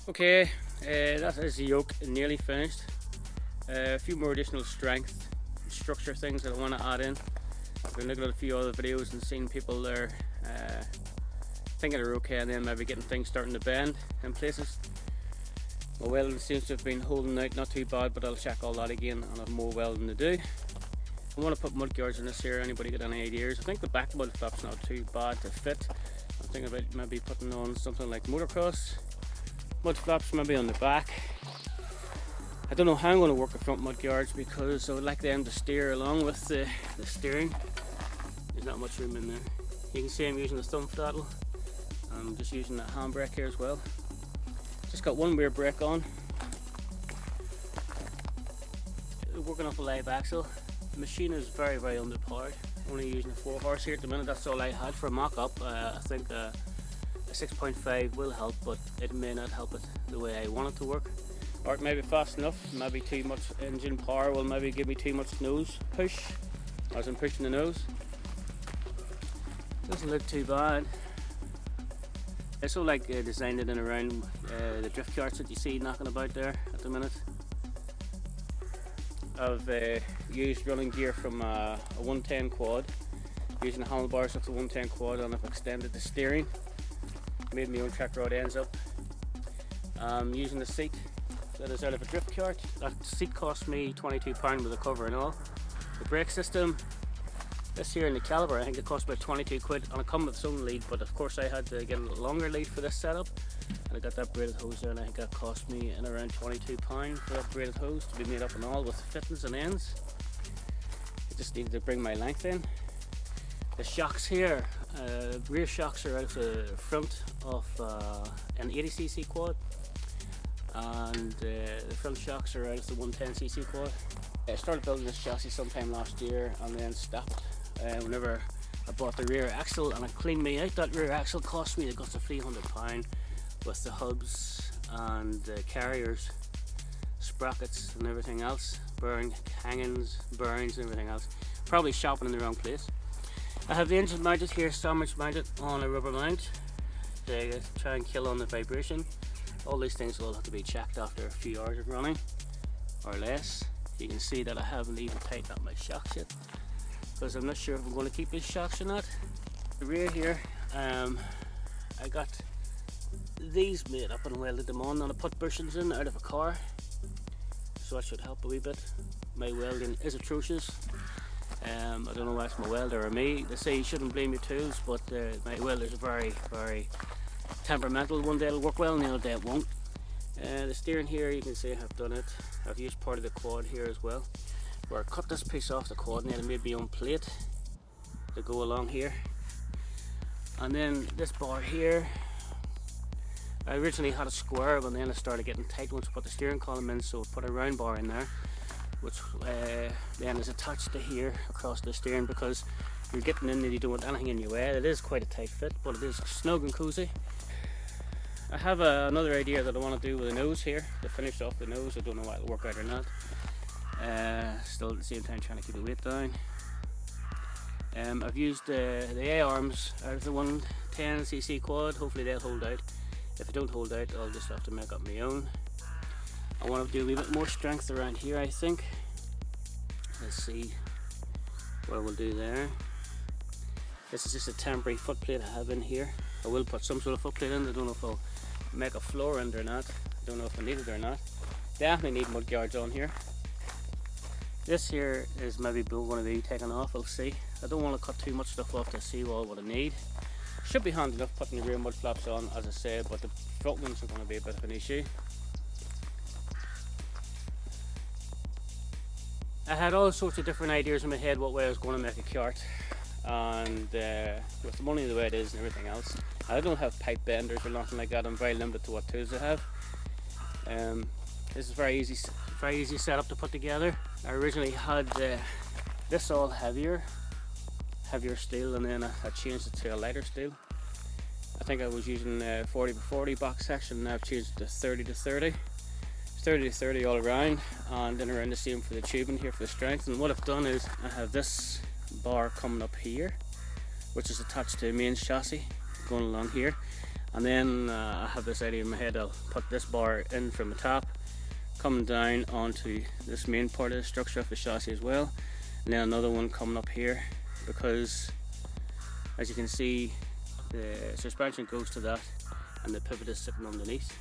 Okay, that is the yoke nearly finished. A few more additional strength structure things that I want to add in. I've been looking at a few other videos and seeing people there thinking they're okay, and then maybe getting things starting to bend in places. My welding seems to have been holding out not too bad, but I'll check all that again and I have more welding to do. I want to put mud guards in this here. Anybody got any ideas? I think the back mud flap's not too bad to fit. I'm thinking about maybe putting on something like motocross mud flaps, maybe on the back. I don't know how I'm going to work the front mud guards because I would like them to steer along with the steering. There's not much room in there. You can see I'm using the thumb throttle. I'm just using that handbrake here as well. Just got one rear brake on. Working off a live axle. The machine is very underpowered. Only using a 4 horse here at the minute. That's all I had for a mock-up. I think a 6.5 will help, but it may not help it the way I want it to work. Or it may be fast enough. Maybe too much engine power will maybe give me too much nose push, as I'm pushing the nose. Doesn't look too bad. I also like designed it in around the drift karts that you see knocking about there at the minute. I've used running gear from a 110 quad, using the handlebars of the 110 quad, and I've extended the steering, made my own track rod ends up. Using the seat that is out of a drift kart. That seat cost me £22 with a cover and all. The brake system, this here in the caliber, I think it cost about 22 quid, and it come with its own lead, but of course I had to get a longer lead for this setup, and I got that braided hose there, and I think that cost me in around £22 for that braided hose to be made up and all with fittings and ends. I just needed to bring my length in. The shocks here, rear shocks are out the front of an 80cc quad, and the front shocks are out of the 110cc quad. I started building this chassis sometime last year and then stopped whenever I bought the rear axle, and it cleaned me out. That rear axle cost me the guts of £300 with the hubs and carriers, sprockets and everything else, bearing hangings, bearings and everything else. Probably shopping in the wrong place. I have the engine mounted here, sandwich mounted on a rubber mount to try and kill on the vibration. All these things will have to be checked after a few hours of running or less. You can see that I haven't even tightened up my shocks yet, because I'm not sure if I'm going to keep these shocks or not. The rear here, I got these made up and welded them on, and I put bushings in out of a car, so that should help a wee bit. My welding is atrocious. I don't know why it's my welder or me. They say you shouldn't blame your tools, but my welder's very temperamental. One day it'll work well and the other day it won't. The steering here, you can see I have done it. I've used part of the quad here as well, where I cut this piece off the quad and then I made my own plate to go along here. And then this bar here, I originally had a square, but then I started getting tight once I put the steering column in, so I put a round bar in there, which then is attached to here across the steering, because you're getting in and you don't want anything in your way. It is quite a tight fit, but it is snug and cozy. I have another idea that I want to do with the nose here, to finish off the nose. I don't know why it'll work out or not. Still at the same time trying to keep the weight down. I've used the A-arms out of the 110cc quad. Hopefully they'll hold out. If they don't hold out, I'll just have to make up my own. I want to do a wee bit more strength around here, I think. Let's see what I will do there. This is just a temporary foot plate I have in here. I will put some sort of foot plate in. I don't know if I'll make a floor under or not. I don't know if I need it or not. Definitely need mud guards on here. This here is maybe going to be taken off, we'll see. I don't want to cut too much stuff off to see what I need. Should be handy enough putting the rear mud flaps on, as I say, but the front ones are going to be a bit of an issue. I had all sorts of different ideas in my head what way I was going to make a kart, and with the money the way it is and everything else, I don't have pipe benders or nothing like that. I'm very limited to what tools I have. This is very easy setup to put together. I originally had this all heavier steel, and then I changed it to a lighter steel. I think I was using 40x40 box section, and now I've changed it to 30x30. 30x30 all around, and then around the same for the tubing here for the strength. And what I've done is I have this bar coming up here, which is attached to the main chassis going along here, And then I have this idea in my head, I'll put this bar in from the top, coming down onto this main part of the structure of the chassis as well, and then another one coming up here, because as you can see the suspension goes to that and the pivot is sitting underneath.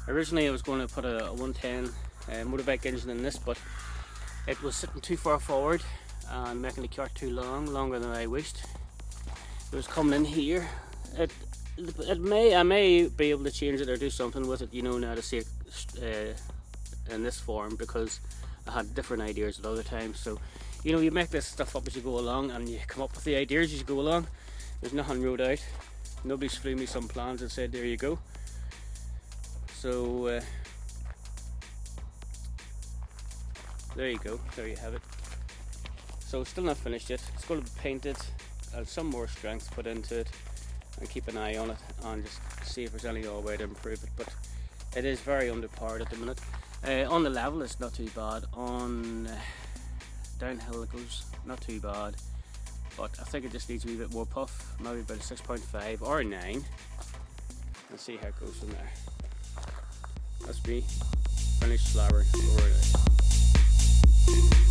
Originally I was going to put a 110 motorbike engine in this, but it was sitting too far forward and making the cart too long, longer than I wished. It was coming in here. I may be able to change it or do something with it, you know, now to see it in this form, because I had different ideas at other times. So, you know, you make this stuff up as you go along, and you come up with the ideas as you go along. There's nothing wrote out. Nobody's flew me some plans and said, there you go. So, there you go, there you have it. So it's still not finished yet. It's going to be painted, some more strength put into it, and keep an eye on it and just see if there's any other way to improve it. But it is very underpowered at the minute. On the level it's not too bad. On downhill it goes not too bad, but I think it just needs a wee bit more puff, maybe about a 6.5 or a 9, and see how it goes from there. That's me finished slabbering over it.